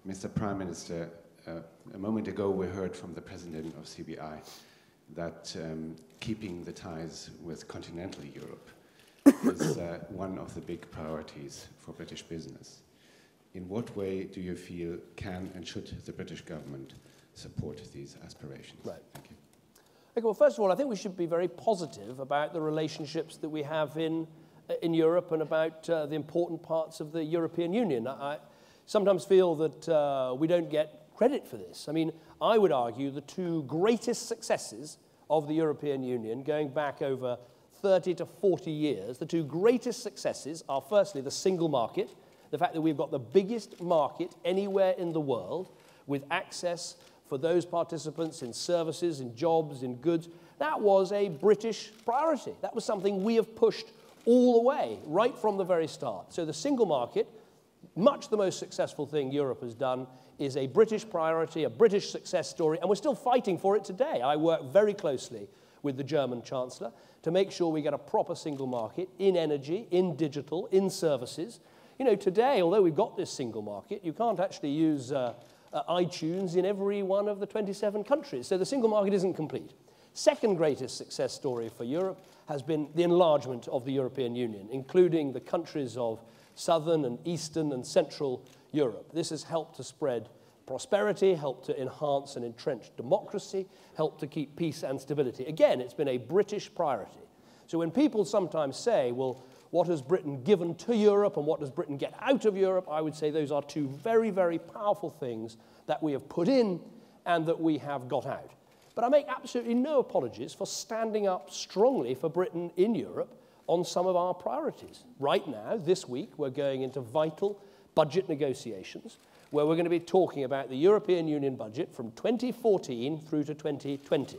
Mr. Prime Minister, a moment ago we heard from the president of CBI that keeping the ties with continental Europe is one of the big priorities for British business. In what way do you feel can and should the British government support these aspirations? Right. Thank you. Okay, well, first of all, I think we should be very positive about the relationships that we have in Europe and about the important parts of the European Union. I sometimes feel that we don't get credit for this. I mean, I would argue the two greatest successes of the European Union, going back over 30 to 40 years, the two greatest successes are firstly the single market, the fact that we've got the biggest market anywhere in the world with access for those participants in services, in jobs, in goods. That was a British priority. That was something we have pushed all the way, right from the very start. So the single market, much the most successful thing Europe has done, is a British priority, a British success story, and we're still fighting for it today. I work very closely with the German Chancellor to make sure we get a proper single market in energy, in digital, in services. You know, today, although we've got this single market, you can't actually use iTunes in every one of the 27 countries, so the single market isn't complete. Second greatest success story for Europe has been the enlargement of the European Union, including the countries of Southern and Eastern and Central Europe. This has helped to spread prosperity, helped to enhance and entrench democracy, helped to keep peace and stability. Again, it's been a British priority. So when people sometimes say, well, what has Britain given to Europe and what does Britain get out of Europe, I would say those are two very, very powerful things that we have put in and that we have got out. But I make absolutely no apologies for standing up strongly for Britain in Europe on some of our priorities. Right now, this week, we're going into vital budget negotiations where we're going to be talking about the European Union budget from 2014 through to 2020.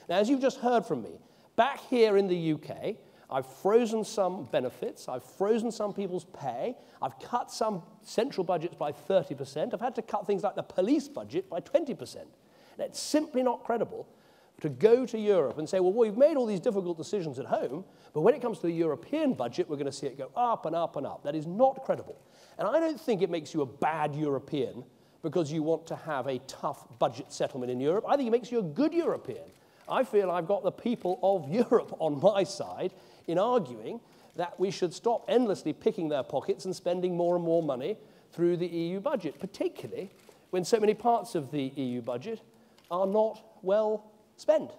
Now, as you've just heard from me, back here in the UK, I've frozen some benefits, I've frozen some people's pay, I've cut some central budgets by 30%, I've had to cut things like the police budget by 20%. And it's simply not credible to go to Europe and say, well, we've made all these difficult decisions at home, but when it comes to the European budget, we're going to see it go up and up and up. That is not credible. And I don't think it makes you a bad European because you want to have a tough budget settlement in Europe. I think it makes you a good European. I feel I've got the people of Europe on my side in arguing that we should stop endlessly picking their pockets and spending more and more money through the EU budget, particularly when so many parts of the EU budget are not well spent.